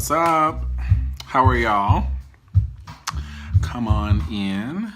What's up? How are y'all? Come on in.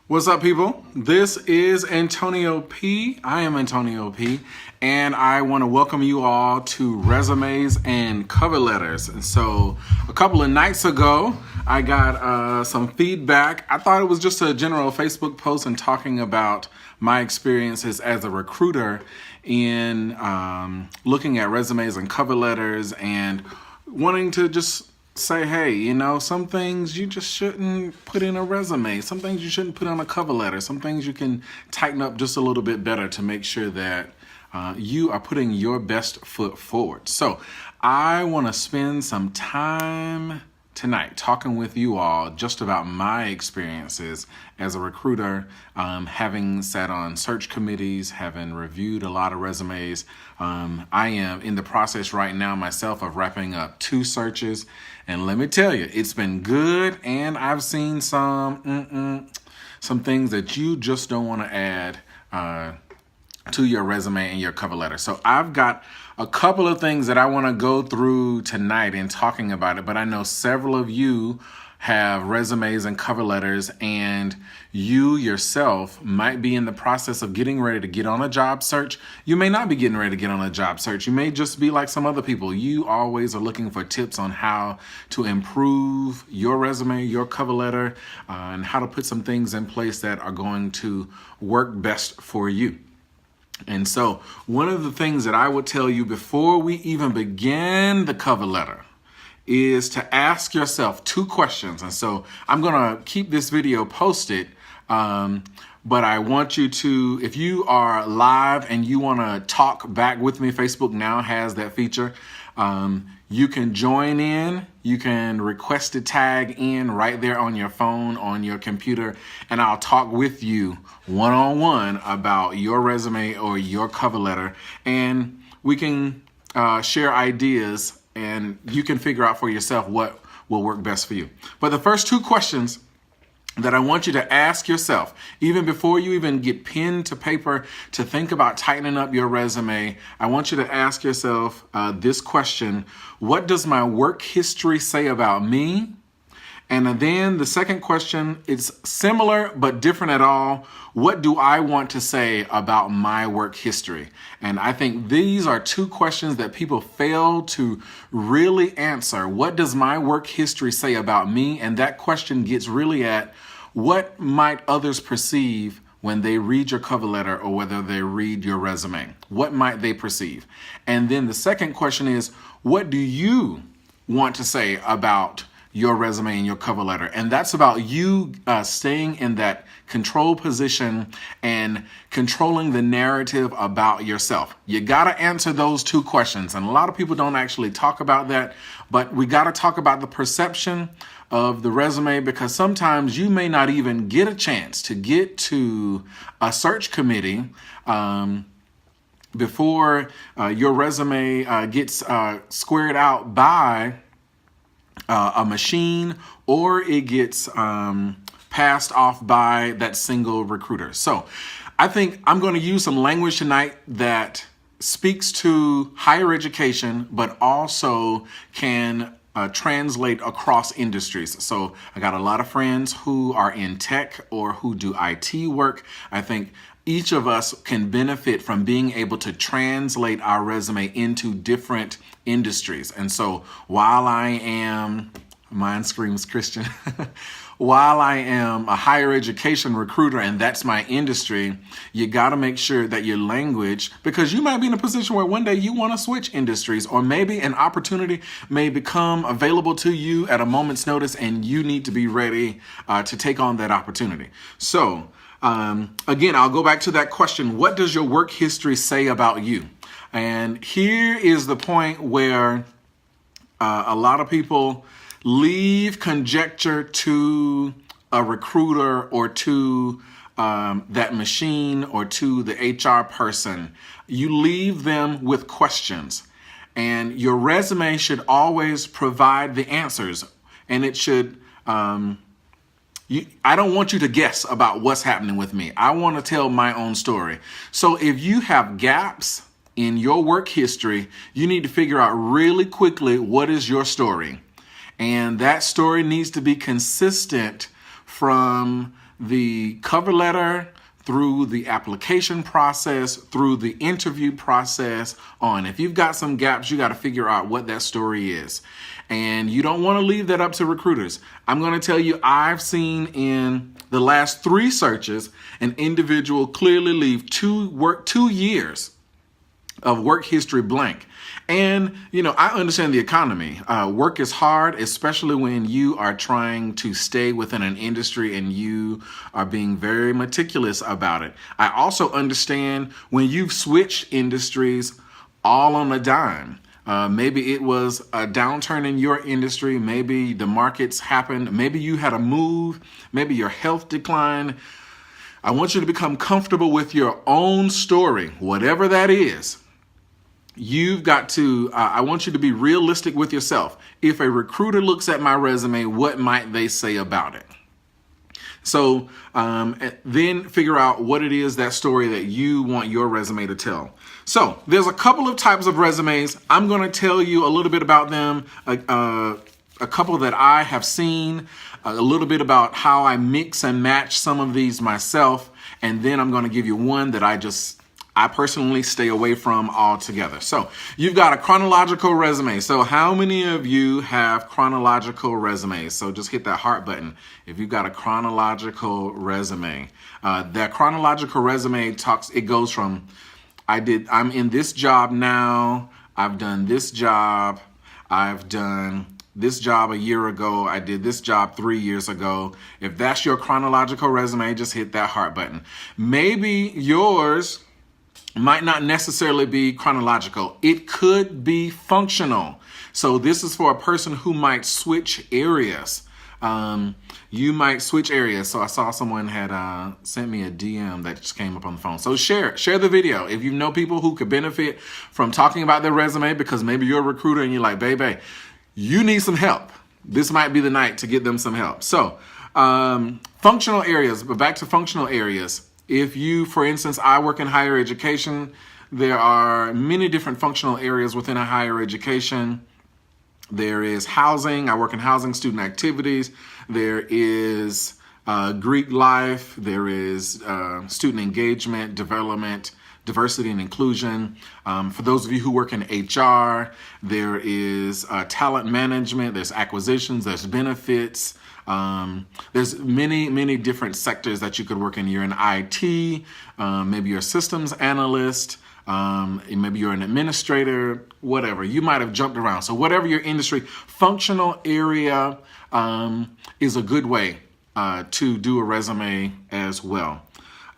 What's up, people? This is Antonio P. I am Antonio P. And I want to welcome you all to Resumes and Cover Letters. And so a couple of nights ago, I got some feedback. I thought it was just a general Facebook post and talking about my experiences as a recruiter in looking at resumes and cover letters and wanting to just say, hey, you know, some things you just shouldn't put in a resume. Some things you shouldn't put on a cover letter. Some things you can tighten up just a little bit better to make sure that you are putting your best foot forward. So I want to spend some time tonight talking with you all just about my experiences as a recruiter, having sat on search committees, having reviewed a lot of resumes. I am in the process right now myself of wrapping up 2 searches. And let me tell you, it's been good, and I've seen some things that you just don't want to add to your resume and your cover letter. So I've got a couple of things that I want to go through tonight in talking about it, but I know several of you have resumes and cover letters, and you yourself might be in the process of getting ready to get on a job search. You may not be getting ready to get on a job search. You may just be like some other people. You always are looking for tips on how to improve your resume, your cover letter, and how to put some things in place that are going to work best for you. And so one of the things that I would tell you before we even begin the cover letter is to ask yourself 2 questions. And so I'm going to keep this video posted, but I want you to, if you are live and you want to talk back with me, Facebook now has that feature. You can join in, you can request to tag in right there on your phone, on your computer, and I'll talk with you one-on-one about your resume or your cover letter, and we can share ideas, and you can figure out for yourself what will work best for you. But the first 2 questions that I want you to ask yourself, even before you even get pen to paper to think about tightening up your resume, I want you to ask yourself this question: what does my work history say about me? And then the second question, it's similar but different at all. What do I want to say about my work history? And I think these are 2 questions that people fail to really answer. What does my work history say about me? And that question gets really at what might others perceive when they read your cover letter or whether they read your resume. What might they perceive? And then the second question is, what do you want to say about your resume and your cover letter? And that's about you staying in that control position and controlling the narrative about yourself. You got to answer those 2 questions. And a lot of people don't actually talk about that, but we got to talk about the perception of the resume, because sometimes you may not even get a chance to get to a search committee before your resume gets squared out by a machine, or it gets passed off by that single recruiter. So I think I'm going to use some language tonight that speaks to higher education, but also can translate across industries. So I got a lot of friends who are in tech or who do IT work. I think each of us can benefit from being able to translate our resume into different industries. And so while I am, mine screams Christian, while I am a higher education recruiter and that's my industry, you got to make sure that your language, because you might be in a position where one day you want to switch industries, or maybe an opportunity may become available to you at a moment's notice and you need to be ready to take on that opportunity. So again, I'll go back to that question. What does your work history say about you? And here is the point where a lot of people leave conjecture to a recruiter or to that machine or to the HR person. You leave them with questions. And your resume should always provide the answers. And it should, I don't want you to guess about what's happening with me. I want to tell my own story. So if you have gaps in your work history, you need to figure out really quickly what is your story. And that story needs to be consistent from the cover letter through the application process, through the interview process on. If you've got some gaps, you got to figure out what that story is. And you don't want to leave that up to recruiters. I'm going to tell you, I've seen in the last 3 searches, an individual clearly leave 2 years of work history blank. And, I understand the economy. Work is hard, especially when you are trying to stay within an industry and you are being very meticulous about it. I also understand when you've switched industries all on a dime. Maybe it was a downturn in your industry. Maybe the markets happened. Maybe you had a move. Maybe your health declined. I want you to become comfortable with your own story, whatever that is. You've got to, I want you to be realistic with yourself. If a recruiter looks at my resume, what might they say about it? So then figure out what it is, that story that you want your resume to tell. So there's a couple of types of resumes. I'm going to tell you a little bit about them, a couple that I have seen, a little bit about how I mix and match some of these myself. And then I'm going to give you one that I personally stay away from altogether. So you've got a chronological resume. So how many of you have chronological resumes? So just hit that heart button if you've got a chronological resume. That chronological resume it goes from I'm in this job now, I've done this job, I've done this job a year ago, I did this job 3 years ago. If that's your chronological resume, just hit that heart button. Maybe yours might not necessarily be chronological. It could be functional. So this is for a person who might switch areas. You might switch areas. So I saw someone had sent me a DM that just came up on the phone. So share the video. If you know people who could benefit from talking about their resume, because maybe you're a recruiter and you're like, baby, you need some help. This might be the night to get them some help. So functional areas, but back to functional areas. If you, for instance, I work in higher education, there are many different functional areas within a higher education. There is housing. I work in housing, student activities. There is Greek life. There is student engagement, development, diversity and inclusion. For those of you who work in HR, there is talent management. There's acquisitions. There's benefits. There's many different sectors that you could work in. You're in IT, maybe you're a systems analyst, maybe you're an administrator, whatever. You might have jumped around. So whatever your industry, functional area is a good way to do a resume as well.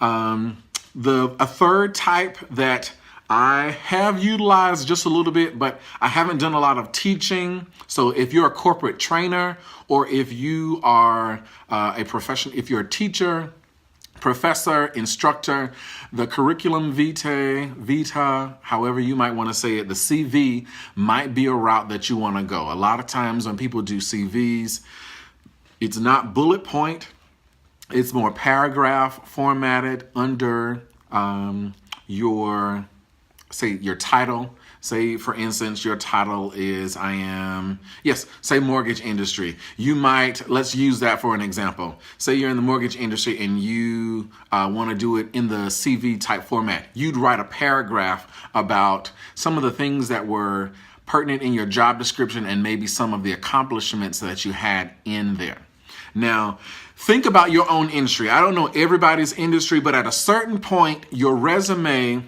A third type that I have utilized just a little bit, but I haven't done a lot of teaching. So if you're a corporate trainer, or if you are a professional, if you're a teacher, professor, instructor, the curriculum vitae, however you might want to say it, the CV might be a route that you want to go. A lot of times when people do CVs, it's not bullet point. It's more paragraph formatted under your title. Say, for instance, your title is, say mortgage industry. You might, let's use that for an example. Say you're in the mortgage industry and you want to do it in the CV type format. You'd write a paragraph about some of the things that were pertinent in your job description and maybe some of the accomplishments that you had in there. Now, think about your own industry. I don't know everybody's industry, but at a certain point, your resume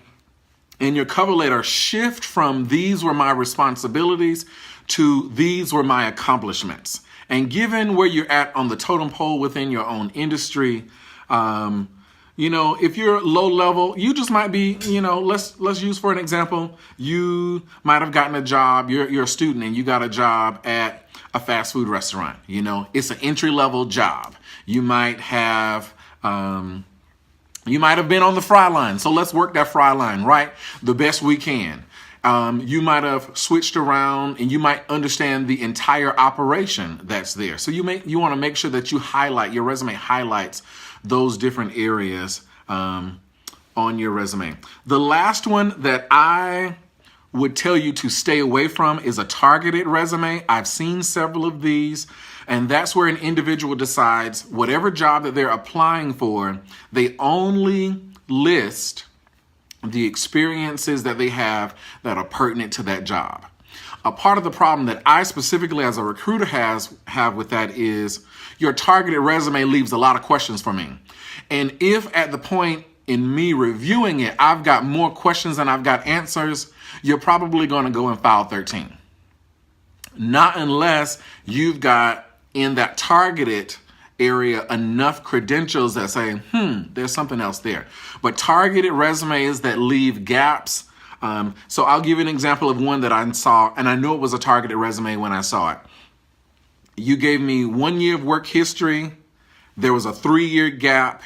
and your cover letter shift from these were my responsibilities to these were my accomplishments. And given where you're at on the totem pole within your own industry, if you're low level, you just might be, let's use for an example, you might have gotten a job, you're a student and you got a job at a fast food restaurant. It's an entry level job. You might have been on the fry line. So let's work that fry line, right? The best we can. You might have switched around and you might understand the entire operation that's there. So you want to make sure that your resume highlights those different areas on your resume. The last one that I would tell you to stay away from is a targeted resume. I've seen several of these, and that's where an individual decides whatever job that they're applying for, they only list the experiences that they have that are pertinent to that job. A part of the problem that I specifically as a recruiter have with that is your targeted resume leaves a lot of questions for me. And if at the point in me reviewing it, I've got more questions than I've got answers, you're probably going to go and file 13. Not unless you've got in that targeted area enough credentials that say, there's something else there. But targeted resumes that leave gaps. So I'll give you an example of one that I saw, and I knew it was a targeted resume when I saw it. You gave me 1 year of work history. There was a 3-year gap.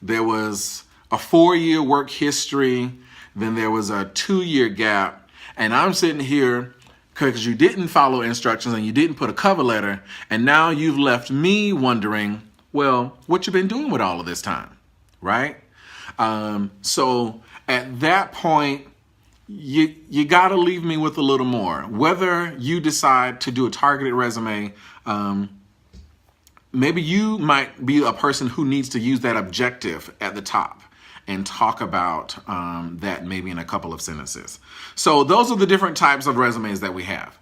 There was a 4-year work history. Then there was a 2-year gap. And I'm sitting here because you didn't follow instructions and you didn't put a cover letter. And now you've left me wondering, well, what you been doing with all of this time, right? So at that point, you got to leave me with a little more. Whether you decide to do a targeted resume, maybe you might be a person who needs to use that objective at the top and talk about that maybe in a couple of sentences. So those are the different types of resumes that we have.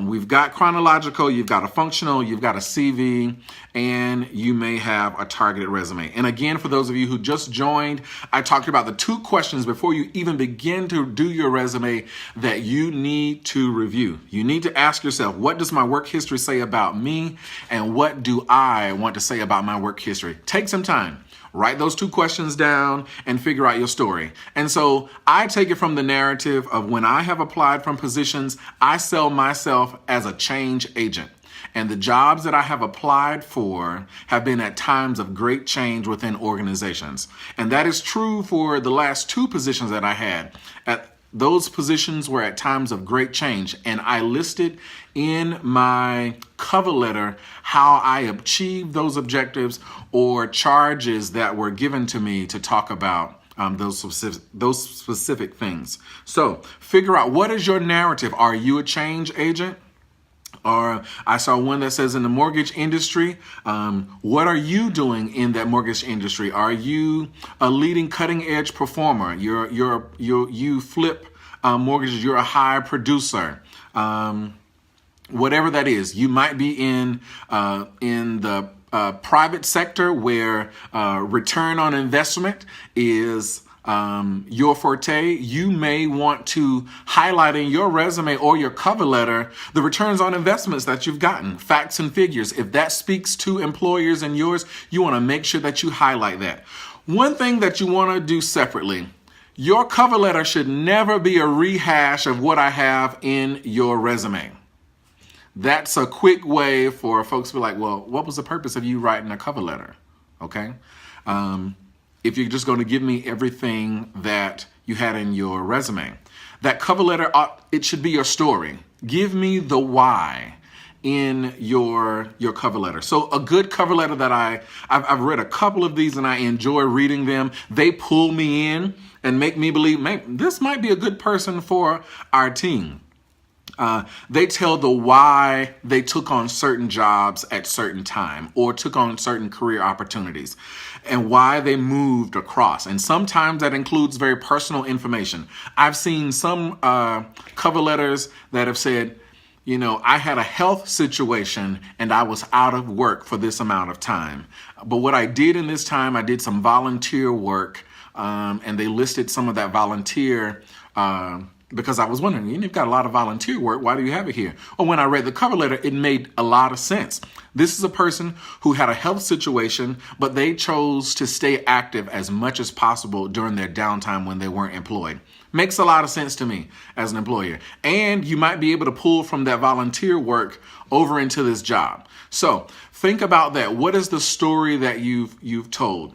We've got chronological, you've got a functional, you've got a CV, and you may have a targeted resume. And again, for those of you who just joined, I talked about the 2 questions before you even begin to do your resume that you need to review. You need to ask yourself, what does my work history say about me? And what do I want to say about my work history? Take some time. Write those 2 questions down and figure out your story. And so I take it from the narrative of when I have applied from positions, I sell myself as a change agent. And the jobs that I have applied for have been at times of great change within organizations. And that is true for the last 2 positions that I had. Those positions were at times of great change, and I listed in my cover letter how I achieved those objectives or charges that were given to me to talk about those specific things. So figure out, what is your narrative? Are you a change agent? Or I saw one that says in the mortgage industry, what are you doing in that mortgage industry? Are you a leading cutting edge performer? You flip mortgages, you're a high producer. Whatever that is, you might be in the private sector where return on investment is your forte. You may want to highlight in your resume or your cover letter the returns on investments that you've gotten, facts and figures. If that speaks to employers and yours, you want to make sure that you highlight that. One thing that you want to do separately, your cover letter should never be a rehash of what I have in your resume. That's a quick way for folks to be like, well, what was the purpose of you writing a cover letter? Okay. If you're just going to give me everything that you had in your resume, that cover letter, it should be your story. Give me the why in your cover letter. So a good cover letter that I've read a couple of these and I enjoy reading them. They pull me in and make me believe, man, this might be a good person for our team. They tell the why they took on certain jobs at certain time or took on certain career opportunities and why they moved across. And sometimes that includes very personal information. I've seen some cover letters that have said, you know, I had a health situation and I was out of work for this amount of time. But what I did in this time, I did some volunteer work, and they listed some of that volunteer because I was wondering, you've got a lot of volunteer work. Why do you have it here? Or when I read the cover letter, it made a lot of sense. This is a person who had a health situation, but they chose to stay active as much as possible during their downtime when they weren't employed. Makes a lot of sense to me as an employer. And you might be able to pull from that volunteer work over into this job. So think about that. What is the story that you've told?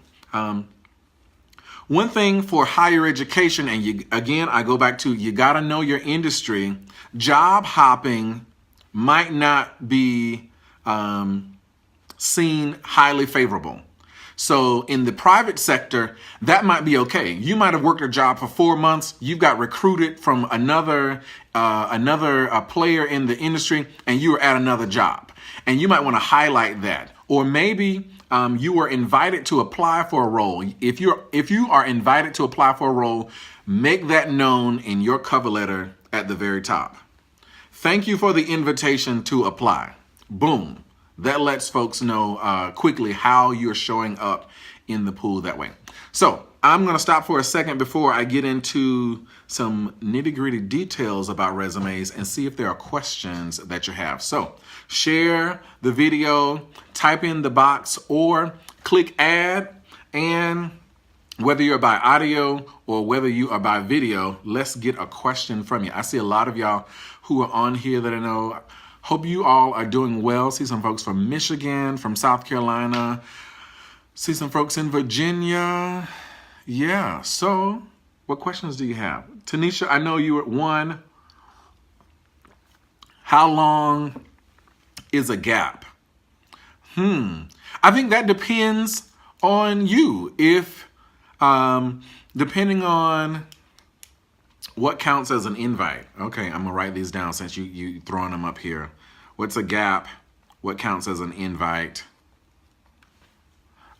One thing for higher education, and again, I go back to, you got to know your industry. Job hopping might not be seen highly favorable. So in the private sector, that might be okay. You might have worked a job for 4 months. You've got recruited from another player in the industry, and you were at another job. And you might want to highlight that. Or maybe you were invited to apply for a role. If you are invited to apply for a role, make that known in your cover letter at the very top. Thank you for the invitation to apply. Boom. That lets folks know quickly how you're showing up in the pool that way. So I'm going to stop for a second before I get into some nitty-gritty details about resumes and see if there are questions that you have. So share the video, type in the box, or click add. And whether you're by audio or whether you are by video, let's get a question from you. I see a lot of y'all who are on here that I know. Hope you all are doing well. See some folks from Michigan, from South Carolina. See some folks in Virginia. Yeah, so what questions do you have? Tanisha, I know you were one. How long is a gap? I think that depends on you. If, depending on what counts as an invite. Okay, I'm gonna write these down since you throwing them up here. What's a gap? What counts as an invite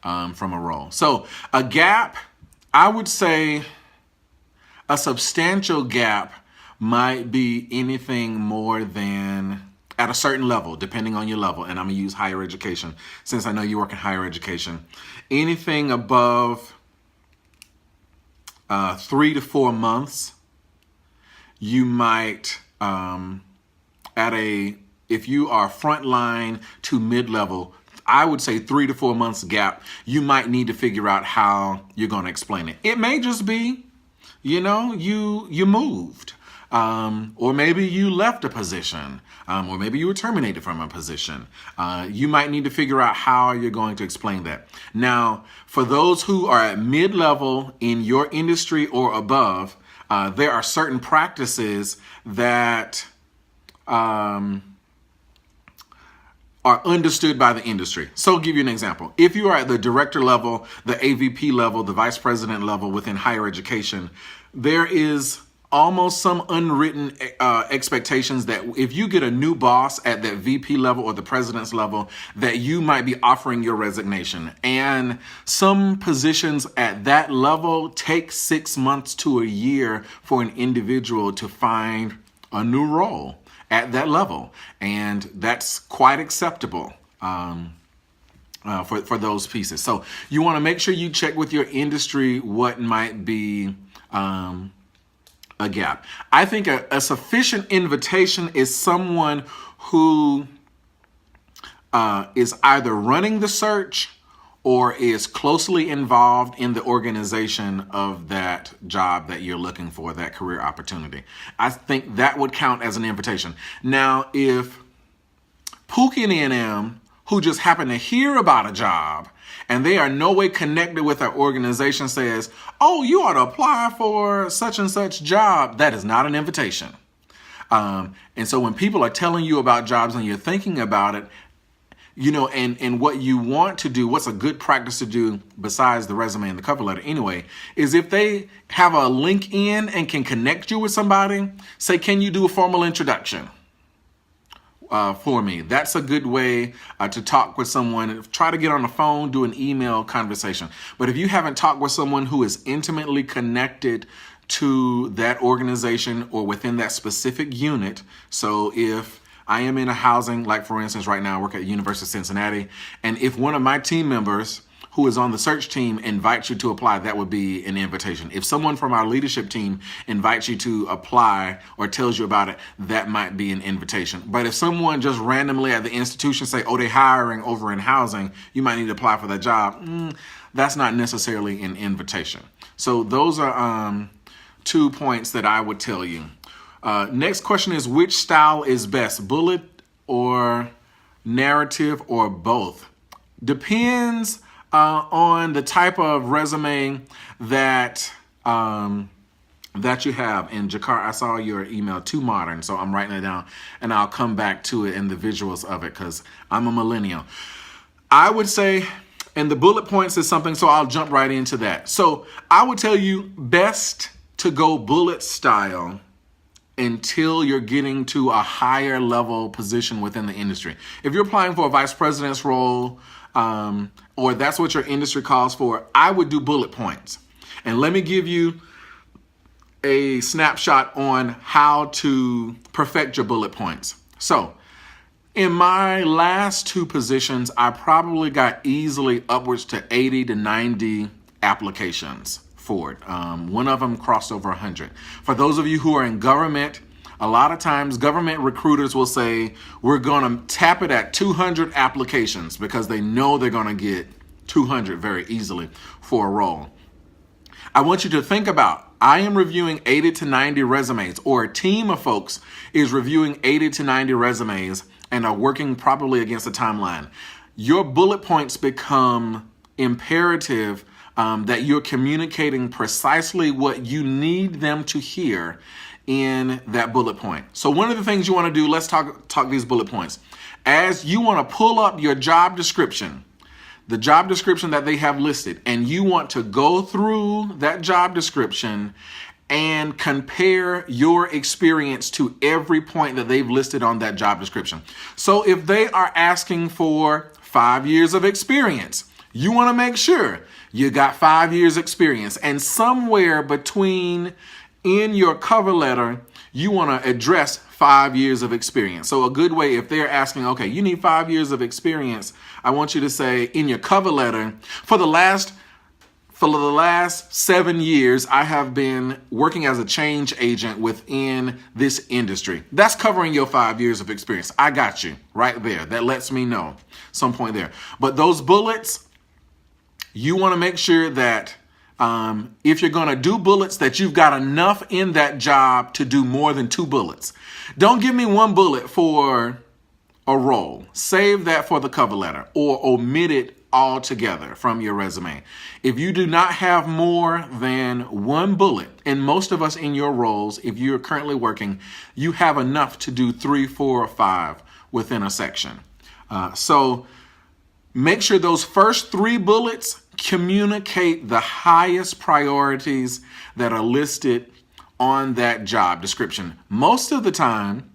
from a role? So a gap, I would say a substantial gap might be anything more than, at a certain level, depending on your level, and I'm gonna use higher education since I know you work in higher education. Anything above 3 to 4 months, you might, if you are frontline to mid-level, I would say 3 to 4 months gap, you might need to figure out how you're going to explain it. It may just be, you moved, or maybe you left a position, or maybe you were terminated from a position. You might need to figure out how you're going to explain that. Now, for those who are at mid-level in your industry or above, there are certain practices that are understood by the industry. So I'll give you an example. If you are at the director level, the AVP level, the vice president level within higher education, there is almost some unwritten expectations that if you get a new boss at that VP level or the president's level, that you might be offering your resignation. And some positions at that level take 6 months to a year for an individual to find a new role at that level. And that's quite acceptable for those pieces. So you want to make sure you check with your industry what might be a gap. I think a sufficient invitation is someone who is either running the search or is closely involved in the organization of that job that you're looking for, that career opportunity. I think that would count as an invitation. Now, if Pookie and A&M, who just happen to hear about a job and they are no way connected with our organization, says, oh, you ought to apply for such and such job, that is not an invitation. And so when people are telling you about jobs and you're thinking about it, and what you want to do, what's a good practice to do besides the resume and the cover letter anyway, is if they have a link in and can connect you with somebody, say, can you do a formal introduction for me? That's a good way to talk with someone. Try to get on the phone, do an email conversation. But if you haven't talked with someone who is intimately connected to that organization or within that specific unit, so if I am in a housing, like for instance, right now I work at the University of Cincinnati, and if one of my team members who is on the search team invites you to apply, that would be an invitation. If someone from our leadership team invites you to apply or tells you about it, that might be an invitation. But if someone just randomly at the institution say, oh, they're hiring over in housing, you might need to apply for that job, that's not necessarily an invitation. So those are 2 points that I would tell you. Next question is, which style is best, bullet or narrative or both? Depends on the type of resume that that you have. And Jakar, I saw your email, too modern, so I'm writing it down, and I'll come back to it and the visuals of it because I'm a millennial. I would say, and the bullet points is something, so I'll jump right into that. So I would tell you best to go bullet style until you're getting to a higher level position within the industry. If you're applying for a vice president's role, or that's what your industry calls for, I would do bullet points. And let me give you a snapshot on how to perfect your bullet points. So in my last 2 positions, I probably got easily upwards to 80 to 90 applications for it. One of them crossed over 100. For those of you who are in government, a lot of times government recruiters will say, we're going to tap it at 200 applications because they know they're going to get 200 very easily for a role. I want you to think about, I am reviewing 80 to 90 resumes, or a team of folks is reviewing 80 to 90 resumes and are working probably against a timeline. Your bullet points become imperative, that you're communicating precisely what you need them to hear in that bullet point. So one of the things you want to do, let's talk these bullet points. As you want to pull up your job description, the job description that they have listed, and you want to go through that job description and compare your experience to every point that they've listed on that job description. So if they are asking for 5 years of experience, you want to make sure you got 5 years experience, and somewhere between in your cover letter, you want to address 5 years of experience. So a good way, if they're asking, okay, you need 5 years of experience, I want you to say in your cover letter, for the last 7 years, I have been working as a change agent within this industry. That's covering your 5 years of experience. I got you right there. That lets me know some point there. But those bullets, you want to make sure that if you're going to do bullets, that you've got enough in that job to do more than 2 bullets. Don't give me 1 bullet for a role. Save that for the cover letter, or omit it altogether from your resume. If you do not have more than 1 bullet, and most of us in your roles, if you're currently working, you have enough to do 3, 4, or 5 within a section. So make sure those first 3 bullets communicate the highest priorities that are listed on that job description. Most of the time,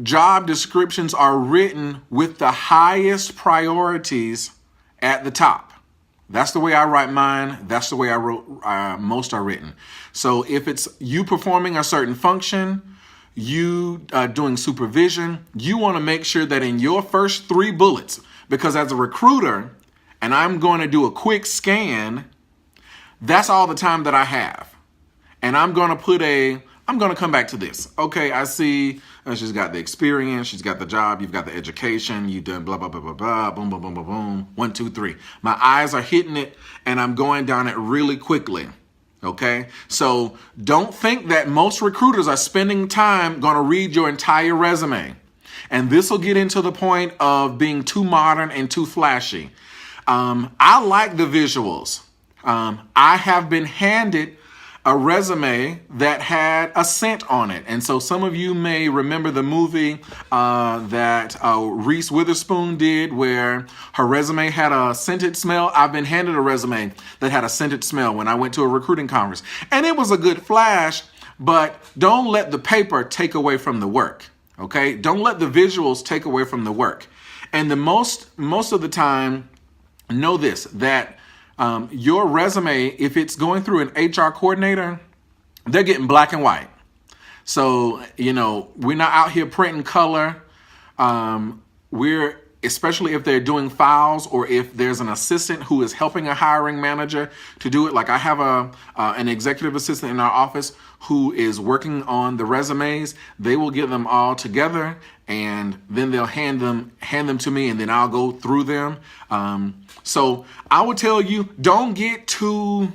job descriptions are written with the highest priorities at the top. That's the way I write mine. That's the way I wrote most are written. So if it's you performing a certain function, you doing supervision, you want to make sure that in your first 3 bullets, because as a recruiter, and I'm going to do a quick scan, that's all the time that I have. And I'm going to come back to this. Okay, I see she's got the experience, she's got the job, you've got the education, you've done blah, blah, blah, blah, blah, boom, boom, boom, boom, boom, 1, 2, 3. My eyes are hitting it, and I'm going down it really quickly. Okay, so don't think that most recruiters are spending time going to read your entire resume. And this will get into the point of being too modern and too flashy. I like the visuals. I have been handed a resume that had a scent on it. And so some of you may remember the movie that Reese Witherspoon did, where her resume had a scented smell. I've been handed a resume that had a scented smell when I went to a recruiting conference. And it was a good flash, but don't let the paper take away from the work. Okay? Don't let the visuals take away from the work. And the most of the time, know this, that your resume, if it's going through an HR coordinator, they're getting black and white. So, we're not out here printing color. We're especially if they're doing files or if there's an assistant who is helping a hiring manager to do it. Like I have an executive assistant in our office who is working on the resumes. They will get them all together and then they'll hand them to me, and then I'll go through them. So I would tell you, don't get too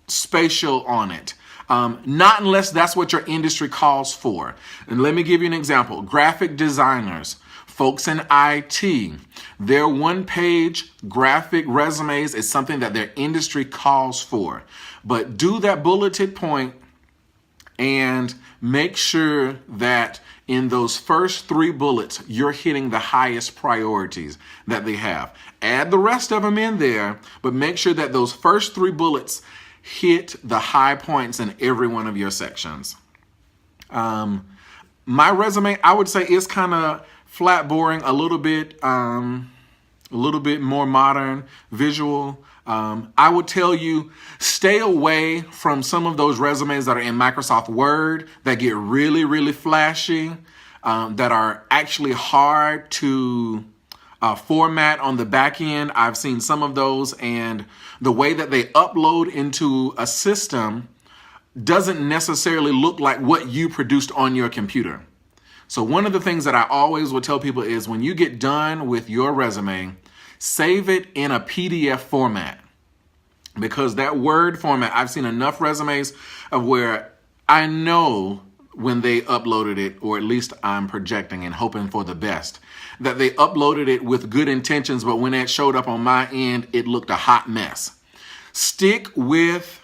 spatial on it. Not unless that's what your industry calls for. And let me give you an example. Graphic designers, folks in IT, their one-page graphic resumes is something that their industry calls for. But do that bulleted point and make sure that in those first 3 bullets, you're hitting the highest priorities that they have. Add the rest of them in there, but make sure that those first 3 bullets hit the high points in every one of your sections. My resume, I would say, is kind of flat, boring, a little bit more modern, visual. I would tell you, stay away from some of those resumes that are in Microsoft Word that get really, really flashy, that are actually hard to format on the back end. I've seen some of those, and the way that they upload into a system doesn't necessarily look like what you produced on your computer. So one of the things that I always will tell people is when you get done with your resume, save it in a PDF format, because that Word format, I've seen enough resumes of where I know when they uploaded it, or at least I'm projecting and hoping for the best, that they uploaded it with good intentions, but when it showed up on my end, it looked a hot mess. Stick with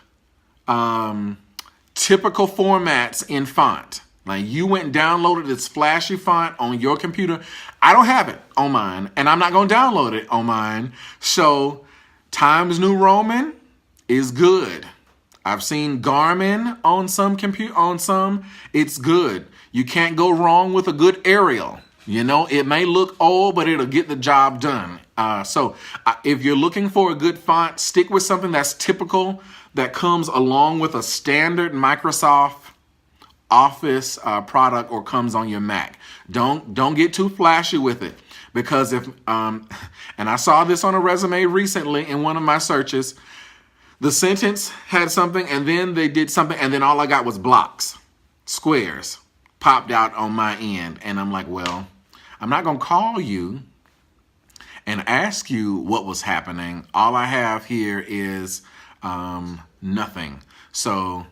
typical formats in font. Like you went and downloaded this flashy font on your computer. I don't have it on mine, and I'm not going to download it on mine. So Times New Roman is good. I've seen Garmin on some, it's good. You can't go wrong with a good Arial. You know, it may look old, but it'll get the job done. So if you're looking for a good font, stick with something that's typical, that comes along with a standard Microsoft Office product or comes on your Mac. Don't get too flashy with it, because if and I saw this on a resume recently in one of my searches, the sentence had something and then they did something and then all I got was blocks, squares popped out on my end, and I'm like, well, I'm not gonna call you and ask you what was happening. All I have here is nothing. So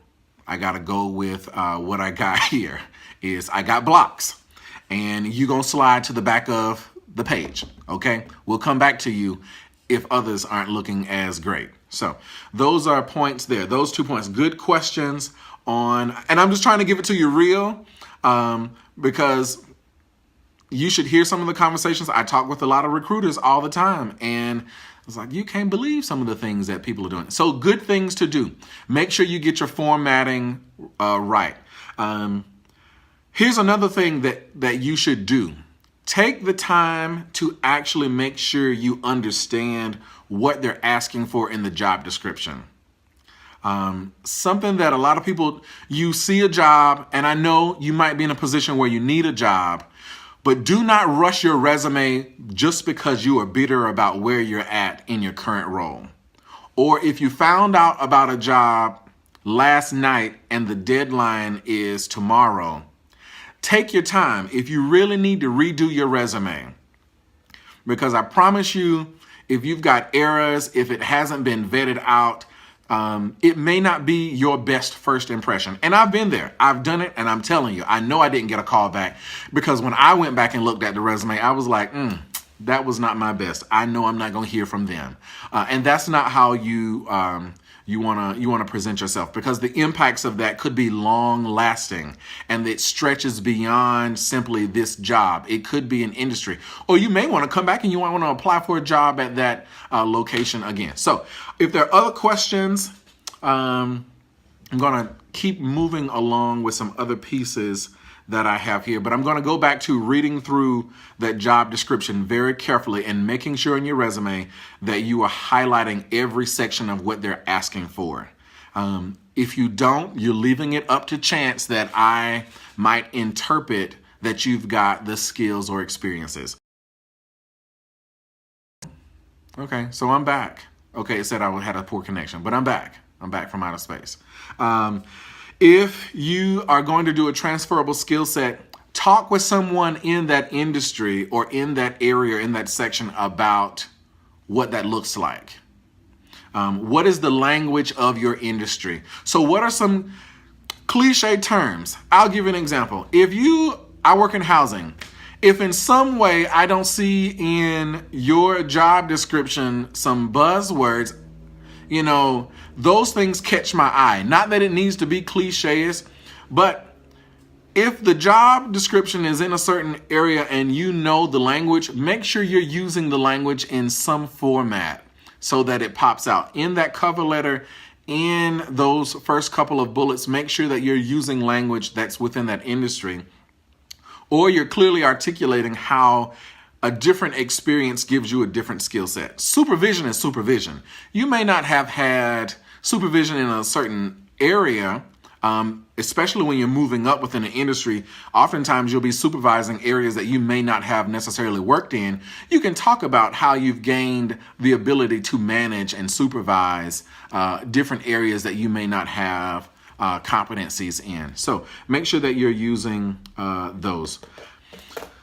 I got to go with what I got here is I got blocks, and you're going to slide to the back of the page. Okay. We'll come back to you if others aren't looking as great. So those are points there. Those 2 points, good questions on, and I'm just trying to give it to you real, because you should hear some of the conversations. I talk with a lot of recruiters all the time, and it's like, you can't believe some of the things that people are doing. So good things to do. Make sure you get your formatting right. Here's another thing that you should do. Take the time to actually make sure you understand what they're asking for in the job description. Something that a lot of people, you see a job, and I know you might be in a position where you need a job, but do not rush your resume just because you are bitter about where you're at in your current role. Or if you found out about a job last night and the deadline is tomorrow, take your time if you really need to redo your resume. Because I promise you, if you've got errors, if it hasn't been vetted out, it may not be your best first impression. And I've been there. I've done it, and I'm telling you, I know I didn't get a call back, because when I went back and looked at the resume, I was like, that was not my best. I know I'm not going to hear from them. And that's not how you want to present yourself, because the impacts of that could be long lasting, and it stretches beyond simply this job. It could be an industry, or you may want to come back and you want to apply for a job at that location again. So if there are other questions, I'm going to keep moving along with some other pieces that I have here, but I'm going to go back to reading through that job description very carefully and making sure in your resume that you are highlighting every section of what they're asking for. If you don't, you're leaving it up to chance that I might interpret that you've got the skills or experiences. Okay, so I'm back. Okay, it said I had a poor connection, but I'm back. I'm back from outer space. If you are going to do a transferable skill set, talk with someone in that industry or in that area, in that section about what that looks like. What is the language of your industry? So what are some cliche terms? I'll give you an example. I work in housing. If in some way I don't see in your job description some buzzwords, those things catch my eye. Not that it needs to be cliches, but if the job description is in a certain area and you know the language, make sure you're using the language in some format so that it pops out. In that cover letter, in those first couple of bullets, make sure that you're using language that's within that industry, or you're clearly articulating how a different experience gives you a different skill set. Supervision is supervision. You may not have had supervision in a certain area, especially when you're moving up within an industry. Oftentimes you'll be supervising areas that you may not have necessarily worked in. You can talk about how you've gained the ability to manage and supervise different areas that you may not have competencies in. So make sure that you're using those.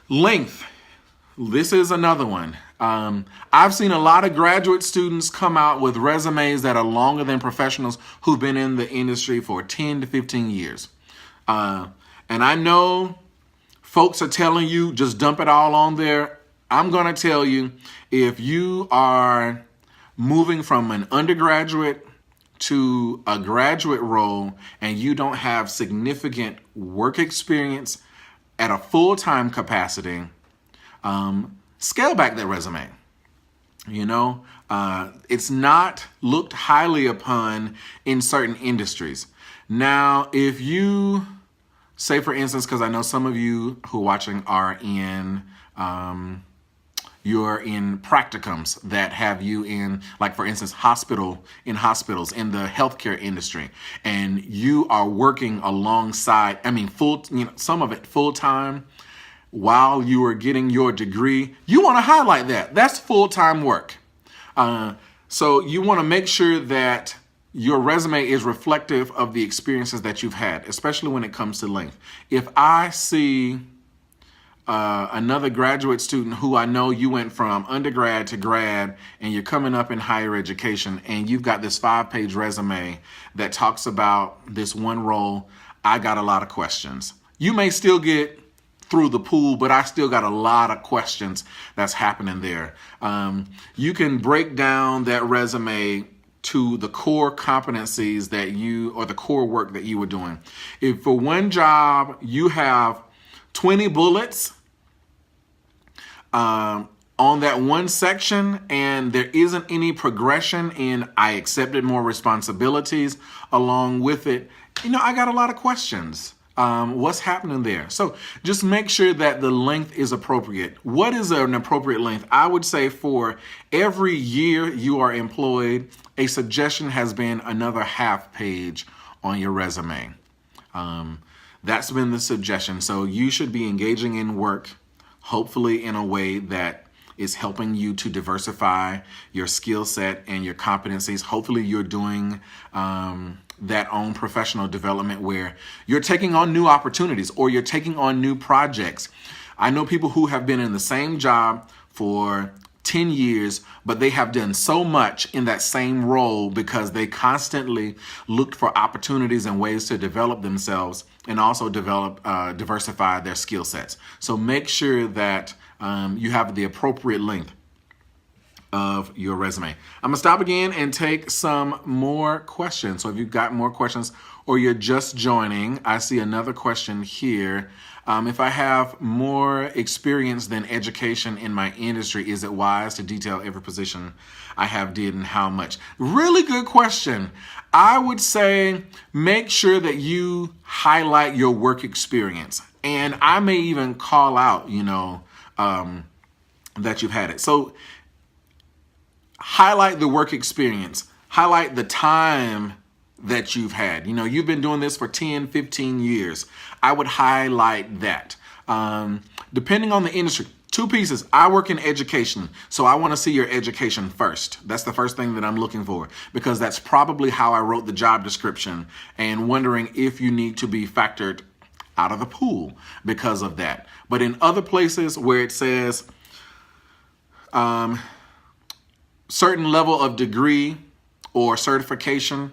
Length. This is another one. I've seen a lot of graduate students come out with resumes that are longer than professionals who've been in the industry for 10 to 15 years. And I know folks are telling you just dump it all on there. I'm going to tell you, if you are moving from an undergraduate to a graduate role and you don't have significant work experience at a full-time capacity, scale back that resume. It's not looked highly upon in certain industries. Now, if you say, for instance, because I know some of you who are watching are you're in practicums that have you in, like, for instance, hospitals, in the healthcare industry, and you are working alongside, some of it full time, while you are getting your degree, you want to highlight that. That's full-time work. So you want to make sure that your resume is reflective of the experiences that you've had, especially when it comes to length. If I see another graduate student who I know you went from undergrad to grad and you're coming up in higher education and you've got this 5-page resume that talks about this one role, I got a lot of questions. You may still get through the pool, but I still got a lot of questions that's happening there. You can break down that resume to the core competencies or the core work that you were doing. If for one job you have 20 bullets on that one section and there isn't any progression in I accepted more responsibilities along with it, I got a lot of questions. What's happening there? So just make sure that the length is appropriate. What is an appropriate length? I would say for every year you are employed, a suggestion has been another half page on your resume. That's been the suggestion. So you should be engaging in work, hopefully in a way that is helping you to diversify your skill set and your competencies. Hopefully you're doing that own professional development where you're taking on new opportunities or you're taking on new projects. I know people who have been in the same job for 10 years, but they have done so much in that same role because they constantly looked for opportunities and ways to develop themselves and also diversify their skill sets. So make sure that you have the appropriate length of your resume. I'm gonna stop again and take some more questions. So if you've got more questions or you're just joining, I see another question here. If I have more experience than education in my industry, is it wise to detail every position I have did and how much? Really good question. I would say make sure that you highlight your work experience. And I may even call out, that you've had it. So highlight the work experience, highlight the time that you've had. You've been doing this for 10, 15 years. I would highlight that. Depending on the industry, 2 pieces. I work in education, so I want to see your education first. That's the first thing that I'm looking for, because that's probably how I wrote the job description, and wondering if you need to be factored out of the pool because of that. But in other places where it says certain level of degree or certification,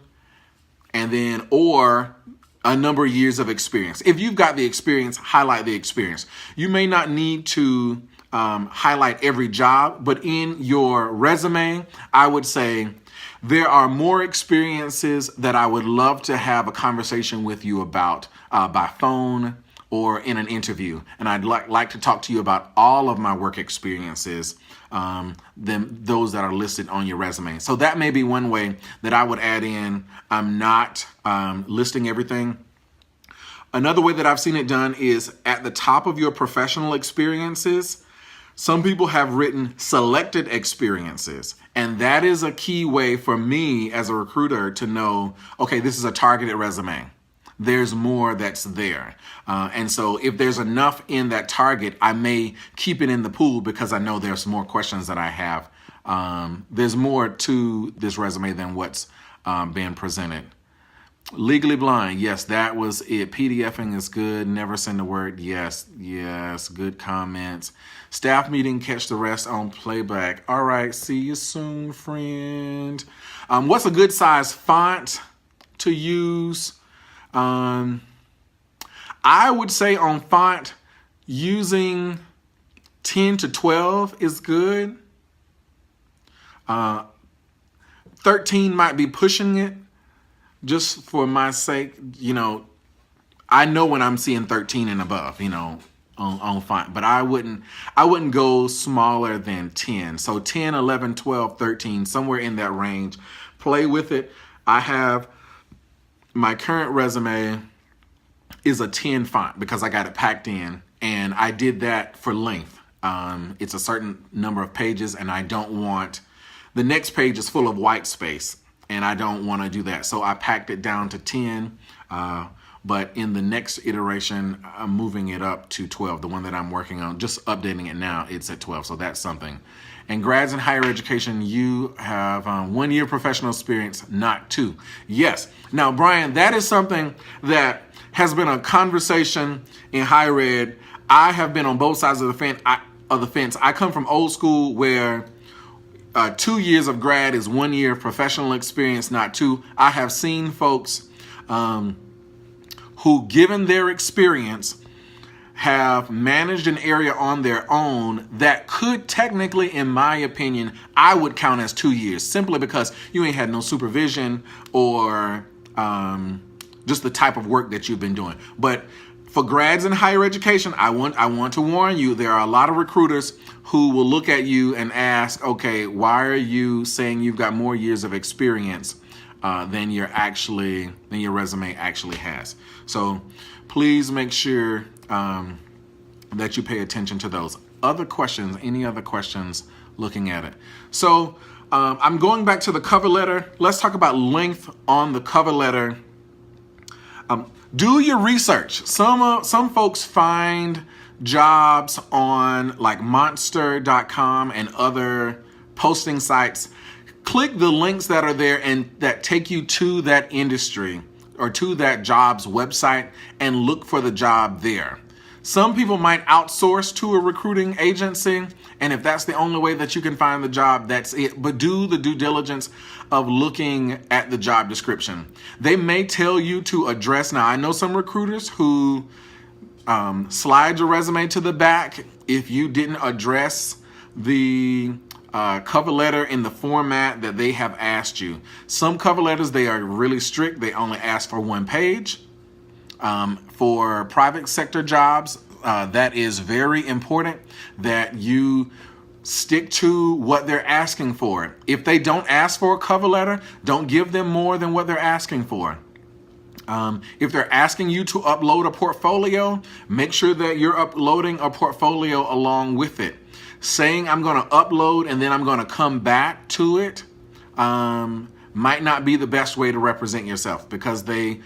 and then or a number of years of experience. If you've got the experience, highlight the experience. You may not need to highlight every job, but in your resume, I would say there are more experiences that I would love to have a conversation with you about by phone or in an interview. And I'd like to talk to you about all of my work experiences, than those that are listed on your resume. So that may be one way that I would add in. I'm not listing everything. Another way that I've seen it done is at the top of your professional experiences, some people have written selected experiences. And that is a key way for me as a recruiter to know, okay, this is a targeted resume. There's more that's there. And so if there's enough in that target, I may keep it in the pool because I know there's more questions that I have. There's more to this resume than what's being presented. Legally Blind, yes, that was it. PDFing is good. Never send a word. Yes, good comments. Staff meeting, catch the rest on playback. All right, see you soon, friend. What's a good size font to use? I would say on font, using 10 to 12 is good. 13 might be pushing it. Just for my sake, I know when I'm seeing 13 and above, on font, but I wouldn't go smaller than 10. So 10, 11, 12, 13, somewhere in that range. Play with it. I have my current resume is a 10 font because I got it packed in, and I did that for length. It's a certain number of pages, and I don't want, the next page is full of white space, and I don't want to do that. So I packed it down to 10, but in the next iteration, I'm moving it up to 12. The one that I'm working on, just updating it now, it's at 12. So that's something. And grads in higher education, you have 1 year professional experience, not 2. Yes. Now, Brian, that is something that has been a conversation in higher ed. I have been on both sides of the fence. I come from old school where 2 years of grad is 1 year of professional experience, not 2. I have seen folks who, given their experience, have managed an area on their own that could technically, in my opinion, I would count as 2 years, simply because you ain't had no supervision or just the type of work that you've been doing. But for grads in higher education, I want to warn you, there are a lot of recruiters who will look at you and ask, okay, why are you saying you've got more years of experience than your resume actually has? So please make sure that you pay attention to those. Any other questions looking at it? So I'm going back to the cover letter. Let's talk about length on the cover letter. Do your research. Some folks find jobs on like monster.com and other posting sites. Click the links that are there and that take you to that industry or to that job's website and look for the job there. Some people might outsource to a recruiting agency, and if that's the only way that you can find the job, that's it. But do the due diligence of looking at the job description. They may tell you to address. Now, I know some recruiters who slide your resume to the back if you didn't address the cover letter in the format that they have asked you. Some cover letters, they are really strict. They only ask for 1 page. For private sector jobs, that is very important that you stick to what they're asking for. If they don't ask for a cover letter, don't give them more than what they're asking for. If they're asking you to upload a portfolio, make sure that you're uploading a portfolio along with it. Saying I'm going to upload and then I'm going to come back to it might not be the best way to represent yourself, because they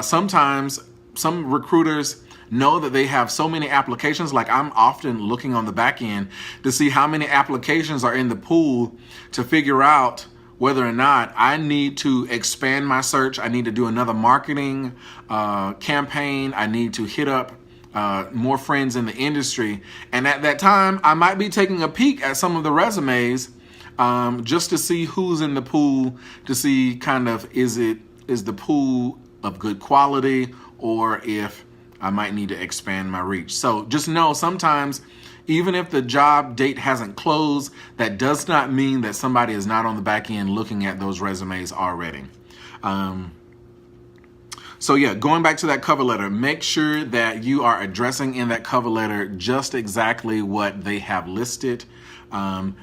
sometimes some recruiters know that they have so many applications. Like, I'm often looking on the back end to see how many applications are in the pool to figure out whether or not I need to expand my search. I need to do another marketing campaign. I need to hit up more friends in the industry. And at that time, I might be taking a peek at some of the resumes just to see who's in the pool, to see kind of is the pool of good quality, or if I might need to expand my reach. So just know, sometimes even if the job date hasn't closed, that does not mean that somebody is not on the back end looking at those resumes already. So yeah, going back to that cover letter, make sure that you are addressing in that cover letter just exactly what they have listed.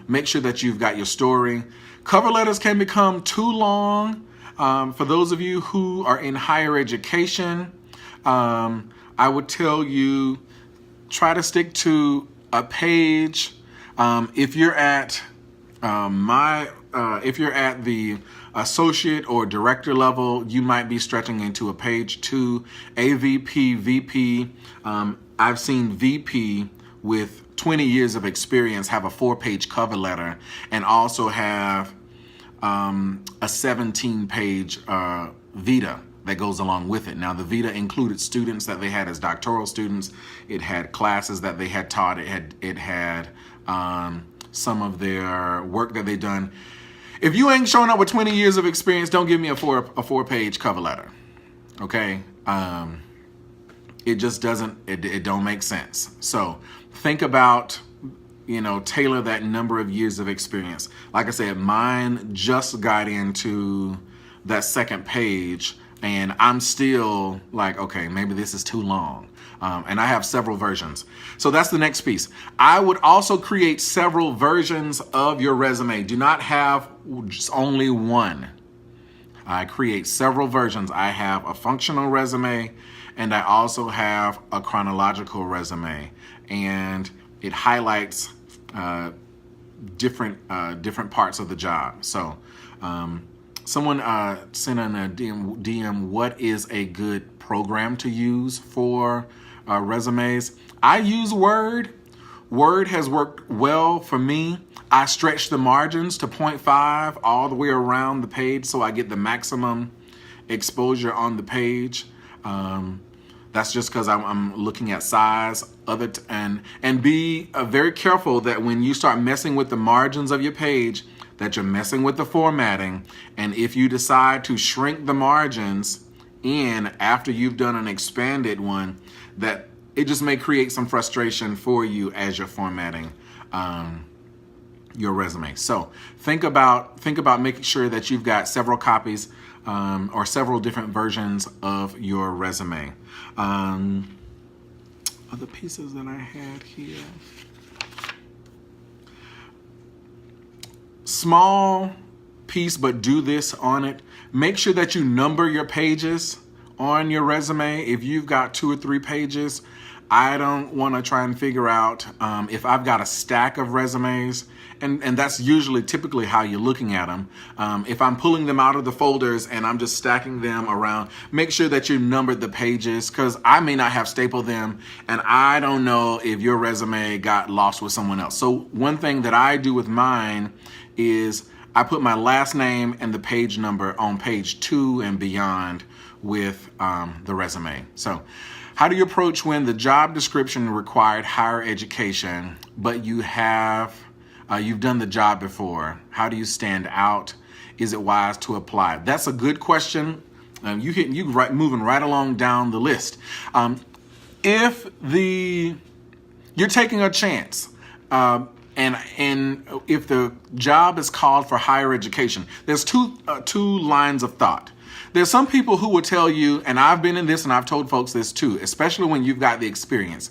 Make sure that you've got your story. Cover letters can become too long. For those of you who are in higher education, I would tell you, try to stick to a page. If you're at if you're at the associate or director level, you might be stretching into a page 2. AVP, VP. I've seen VP with 20 years of experience have a 4-page cover letter and also have a 17-page vita that goes along with it. Now, the vita included students that they had as doctoral students. It had classes that they had taught. It had some of their work that they've done. If you ain't showing up with 20 years of experience, don't give me a 4-page cover letter. Okay? It just doesn't. It don't make sense. So think about, tailor that number of years of experience. Like I said, mine just got into that second page, and I'm still like, okay, maybe this is too long. And I have several versions. So that's the next piece. I would also create several versions of your resume. Do not have just only one. I create several versions. I have a functional resume, and I also have a chronological resume. And it highlights different parts of the job. So someone sent in a DM, what is a good program to use for resumes? I use Word. Word has worked well for me. I stretch the margins to 0.5 all the way around the page so I get the maximum exposure on the page. That's just because I'm looking at size of it, and be very careful that when you start messing with the margins of your page, that you're messing with the formatting. And if you decide to shrink the margins in after you've done an expanded one, that it just may create some frustration for you as you're formatting your resume. So think about making sure that you've got several copies or several different versions of your resume. Other pieces that I had here. Small piece, but do this on it. Make sure that you number your pages on your resume. If you've got 2 or 3 pages, I don't want to try and figure out if I've got a stack of resumes, and that's typically how you're looking at them. If I'm pulling them out of the folders and I'm just stacking them around, make sure that you numbered the pages, because I may not have stapled them, and I don't know if your resume got lost with someone else. So one thing that I do with mine is I put my last name and the page number on page 2 and beyond with the resume. So how do you approach when the job description required higher education, but you've done the job before? How do you stand out? Is it wise to apply? That's a good question. Moving right along down the list. If you're taking a chance, and if the job is called for higher education, there's two lines of thought. There's some people who will tell you, and I've been in this and I've told folks this too, especially when you've got the experience.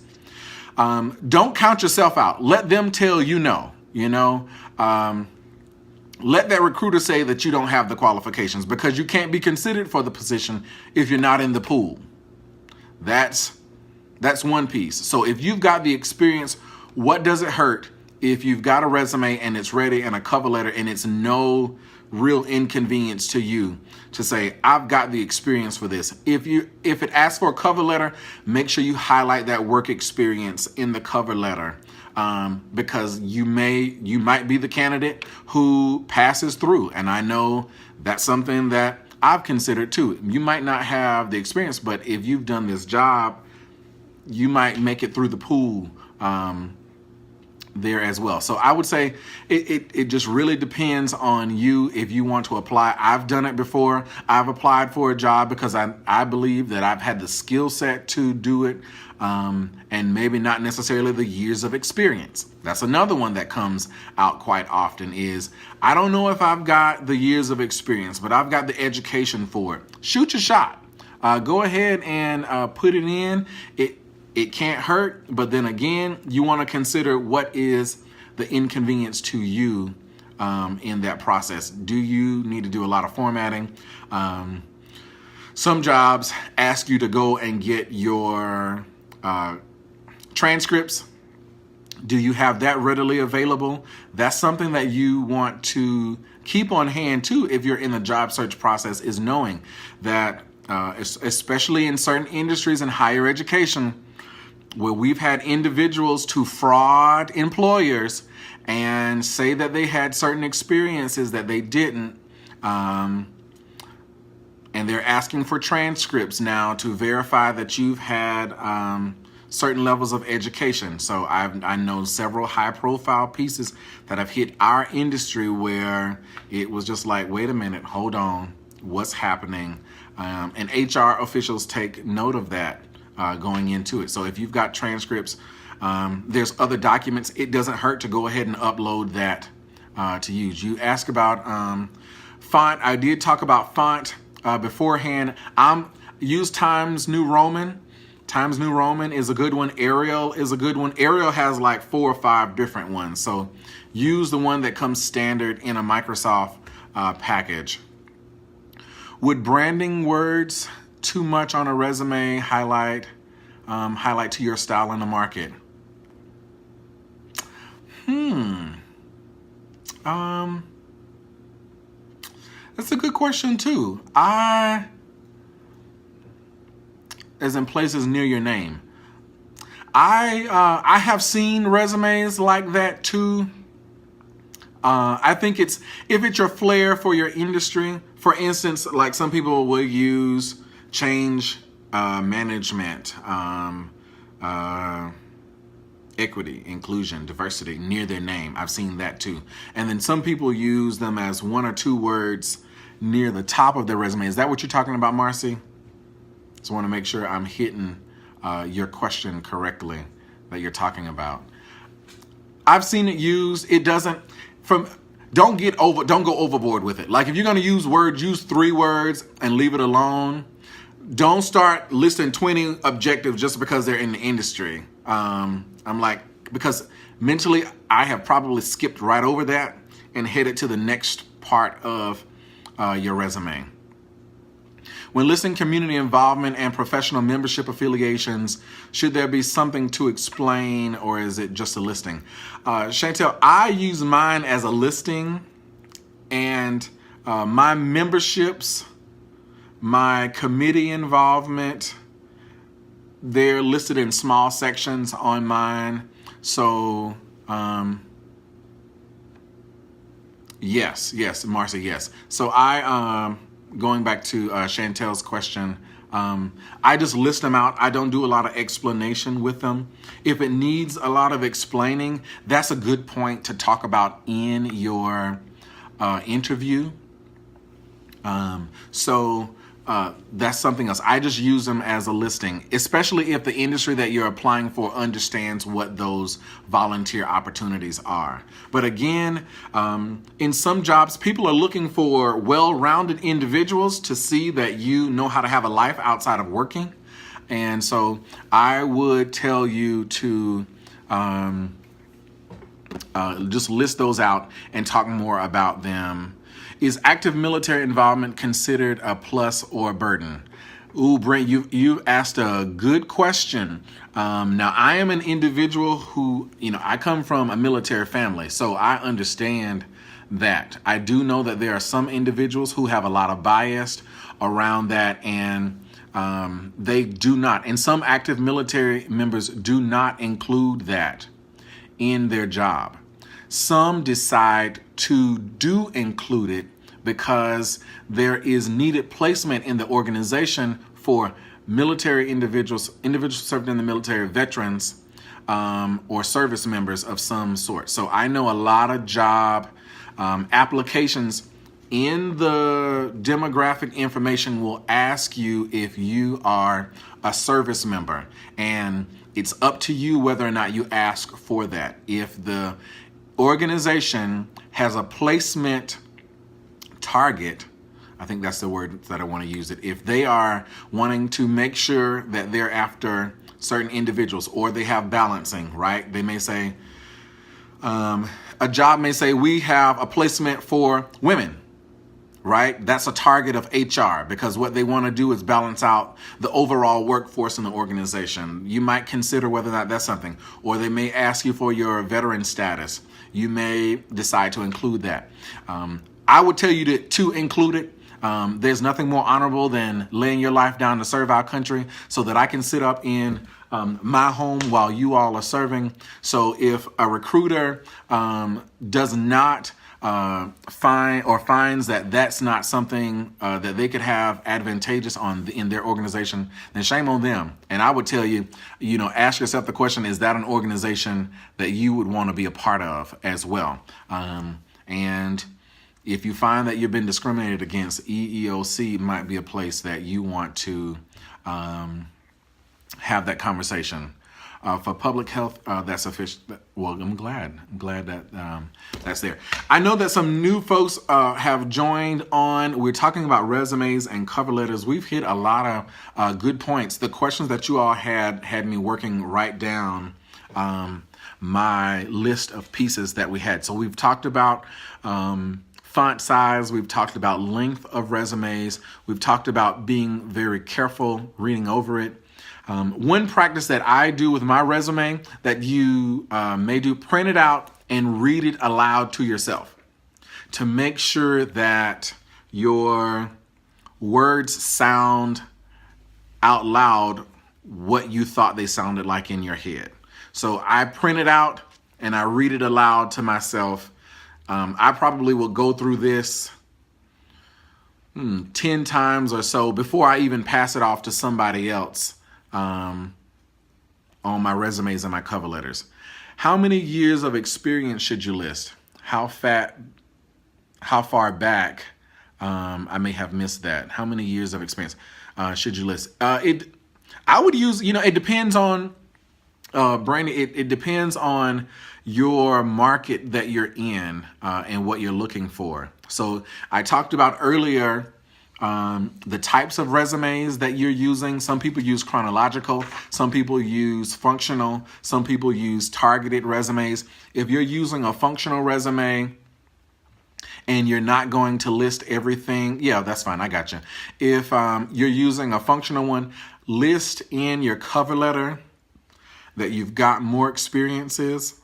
Don't count yourself out. Let them tell you no, let that recruiter say that you don't have the qualifications, because you can't be considered for the position if you're not in the pool. That's one piece. So if you've got the experience, what does it hurt if you've got a resume and it's ready and a cover letter and it's no real inconvenience to you to say, I've got the experience for this. If it asks for a cover letter, make sure you highlight that work experience in the cover letter. Because you might be the candidate who passes through. And I know that's something that I've considered too. You might not have the experience, but if you've done this job, you might make it through the pool there as well. So I would say it just really depends on you if you want to apply. I've done it before. I've applied for a job because I believe that I've had the skill set to do it, and maybe not necessarily the years of experience. That's another one that comes out quite often is, I don't know if I've got the years of experience, but I've got the education for it. Shoot your shot. Go ahead and put it in. It can't hurt, but then again, you want to consider what is the inconvenience to you in that process. Do you need to do a lot of formatting? Some jobs ask you to go and get your transcripts. Do you have that readily available? That's something that you want to keep on hand too if you're in the job search process, is knowing that especially in certain industries in higher education, where we've had individuals to fraud employers and say that they had certain experiences that they didn't, and they're asking for transcripts now to verify that you've had certain levels of education. So I know several high-profile pieces that have hit our industry where it was just like, wait a minute, hold on, what's happening? And HR officials take note of that. Going into it. So if you've got transcripts, there's other documents, it doesn't hurt to go ahead and upload that to use. You ask about font. I did talk about font beforehand. Use Times New Roman. Times New Roman is a good one. Arial is a good one. Arial has like 4 or 5 different ones. So use the one that comes standard in a Microsoft package. Would branding words too much on a resume highlight to your style in the market? That's a good question too. As in places near your name. I have seen resumes like that too. I think if it's your flair for your industry, for instance, like some people will use change management, equity, inclusion, diversity near their name. I've seen that too. And then some people use them as 1 or 2 words near the top of their resume. Is that what you're talking about, Marcy? Just want to make sure I'm hitting your question correctly that you're talking about. I've seen it used. It doesn't, don't go overboard with it. Like if you're going to use words, use 3 words and leave it alone. Don't start listing 20 objectives just because they're in the industry. I'm like, because mentally I have probably skipped right over that and headed to the next part of your resume. When listing community involvement and professional membership affiliations, should there be something to explain or is it just a listing? Chantel, I use mine as a listing, and my memberships, my committee involvement, they're listed in small sections on mine. So yes, Marcy, yes. So going back to Chantel's question, I just list them out. I don't do a lot of explanation with them. If it needs a lot of explaining, that's a good point to talk about in your interview. That's something else. I just use them as a listing, especially if the industry that you're applying for understands what those volunteer opportunities are. But again, in some jobs, people are looking for well-rounded individuals to see that you know how to have a life outside of working. And so I would tell you to just list those out and talk more about them. Is active military involvement considered a plus or a burden? Ooh, Brent, you asked a good question. Now, I am an individual who, I come from a military family, so I understand that. I do know that there are some individuals who have a lot of bias around that, and they do not, and some active military members do not include that in their job. Some decide to do include it because there is needed placement in the organization for military individuals serving in the military, veterans, or service members of some sort. So I know a lot of job applications in the demographic information will ask you if you are a service member, and it's up to you whether or not you ask for that. If the organization has a placement target, I think that's the word that I want to use it. If they are wanting to make sure that they're after certain individuals, or they have balancing, right? They may say, a job may say, we have a placement for women, right? That's a target of HR, because what they want to do is balance out the overall workforce in the organization. You might consider whether or not that's something, or they may ask you for your veteran status. You may decide to include that. I would tell you to include it. There's nothing more honorable than laying your life down to serve our country so that I can sit up in my home while you all are serving. So if a recruiter does not finds that that's not something that they could have advantageous in their organization, then shame on them. And I would tell you, ask yourself the question, is that an organization that you would want to be a part of as well? And if you find that you've been discriminated against, EEOC might be a place that you want to have that conversation. For public health, that's official. Well, I'm glad that that's there. I know that some new folks have joined on. We're talking about resumes and cover letters. We've hit a lot of good points. The questions that you all had me working right down my list of pieces that we had. So we've talked about font size. We've talked about length of resumes. We've talked about being very careful reading over it. One practice that I do with my resume that you may do, print it out and read it aloud to yourself to make sure that your words sound out loud what you thought they sounded like in your head. So I print it out and I read it aloud to myself. I probably will go through this 10 times or so before I even pass it off to somebody else on my resumes and my cover letters. How many years of experience should you list? How far back? I may have missed that. How many years of experience should you list? I would use, it depends on, Brandon, it depends on your market that you're in and what you're looking for. So I talked about earlier the types of resumes that you're using. Some people use chronological, some people use functional, some people use targeted resumes. If you're using a functional resume and you're not going to list everything, yeah, that's fine. I got you. If you're using a functional one, list in your cover letter that you've got more experiences,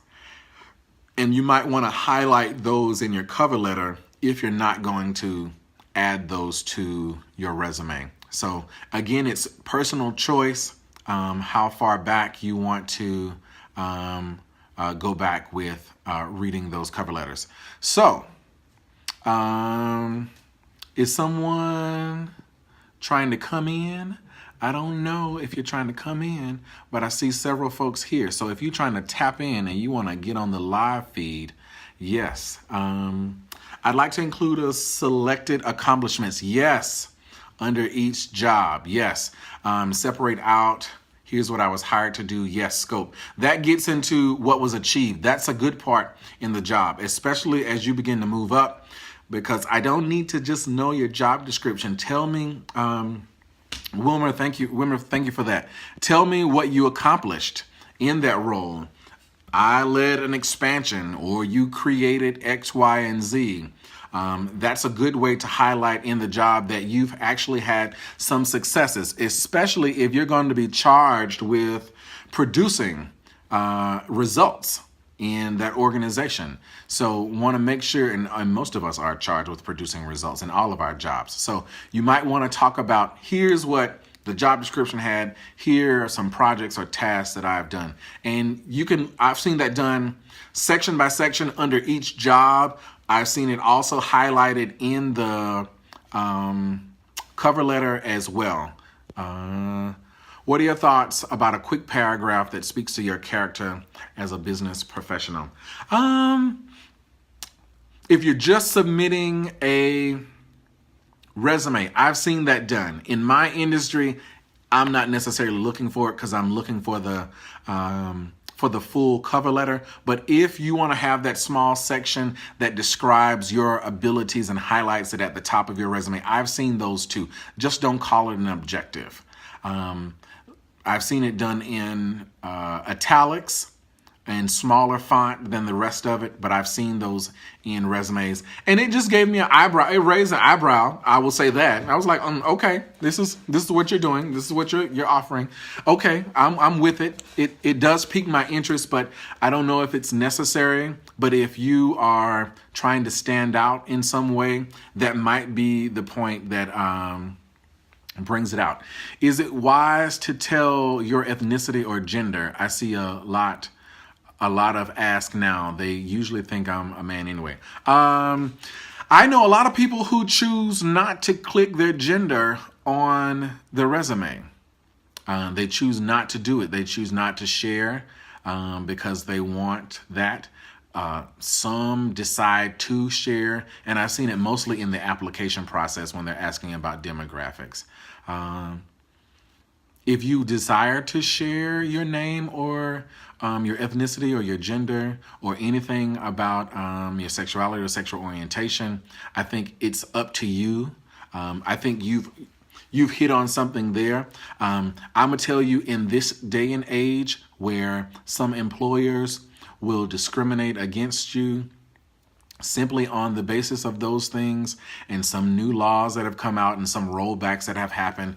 and you might want to highlight those in your cover letter if you're not going to add those to your resume. So again, it's personal choice how far back you want to go back with reading those cover letters. So is someone trying to come in? I don't know if you're trying to come in, but I see several folks here. So if you're trying to tap in and you want to get on the live feed, yes. I'd like to include a selected accomplishments. Yes. Under each job. Yes. Separate out. Here's what I was hired to do. Yes. Scope. That gets into what was achieved. That's a good part in the job, especially as you begin to move up, because I don't need to just know your job description. Tell me, Wilmer, thank you. Wilmer, thank you for that. Tell me what you accomplished in that role. I led an expansion, or you created X, Y, and Z. That's a good way to highlight in the job that you've actually had some successes, especially if you're going to be charged with producing results. in that organization. So want to make sure, and most of us are charged with producing results in all of our jobs. So you might want to talk about, here's what the job description had, here are some projects or tasks that I've done. And I've seen that done section by section under each job. I've seen it also highlighted in the cover letter as well. What are your thoughts about a quick paragraph that speaks to your character as a business professional? If you're just submitting a resume, I've seen that done. In my industry, I'm not necessarily looking for it because I'm looking for the full cover letter. But if you want to have that small section that describes your abilities and highlights it at the top of your resume, I've seen those too. Just don't call it an objective. I've seen it done in italics and smaller font than the rest of it, but I've seen those in resumes, and it just gave me an eyebrow. It raised an eyebrow. I will say that. I was like, okay, this is what you're doing. This is what you're offering. Okay, I'm with it. It does pique my interest, but I don't know if it's necessary. But if you are trying to stand out in some way, that might be the point that brings it out. Is it wise to tell your ethnicity or gender? I see a lot of ask now. They usually think I'm a man anyway. I know a lot of people who choose not to click their gender on the resume. They choose not to do it. They choose not to share because they want that. Some decide to share, and I've seen it mostly in the application process when they're asking about demographics. If you desire to share your name or your ethnicity or your gender or anything about your sexuality or sexual orientation, I think it's up to you. I think you've hit on something there. I'm gonna tell you, in this day and age where some employers will discriminate against you simply on the basis of those things, and some new laws that have come out and some rollbacks that have happened,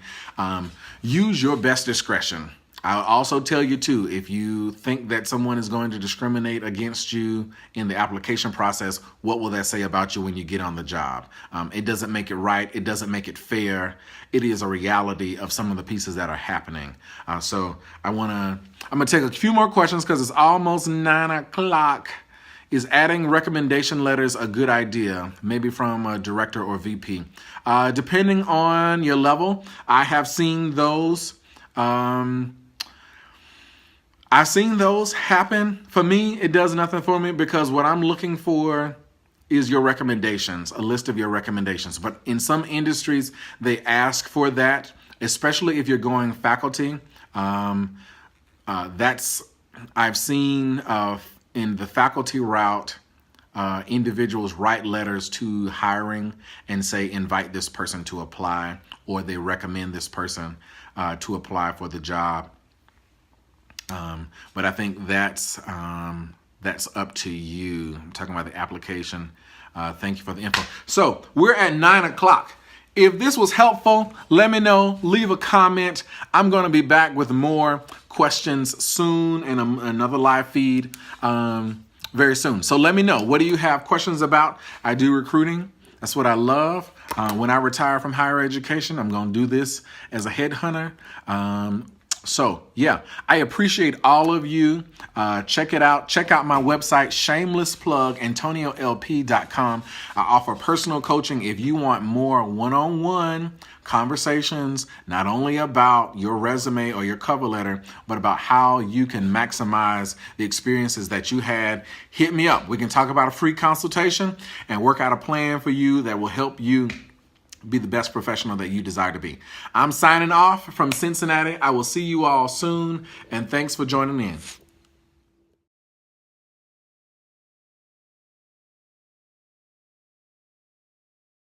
use your best discretion. I'll also tell you too, if you think that someone is going to discriminate against you in the application process, what will that say about you when you get on the job? It doesn't make it right. It doesn't make it fair. It is a reality of some of the pieces that are happening. So I'm gonna take a few more questions because it's almost 9 o'clock. Is adding recommendation letters a good idea? Maybe from a director or VP. Depending on your level, I have seen those. I've seen those happen. For me, it does nothing for me because what I'm looking for is your recommendations, a list of your recommendations. But in some industries, they ask for that, especially if you're going faculty. I've seen in the faculty route, individuals write letters to hiring and say, invite this person to apply, or they recommend this person to apply for the job. But I think that's up to you. I'm talking about the application. Thank you for the info. So we're at 9 o'clock. If this was helpful, let me know. Leave a comment. I'm going to be back with more questions soon in another live feed very soon. So let me know. What do you have questions about? I do recruiting. That's what I love. When I retire from higher education, I'm going to do this as a headhunter. So yeah, I appreciate all of you. Check it out. Check out my website, shameless plug, AntonioLP.com. I offer personal coaching if you want more one-on-one conversations, not only about your resume or your cover letter, but about how you can maximize the experiences that you had. Hit me up. We can talk about a free consultation and work out a plan for you that will help you be the best professional that you desire to be. I'm signing off from Cincinnati. I will see you all soon, and thanks for joining in.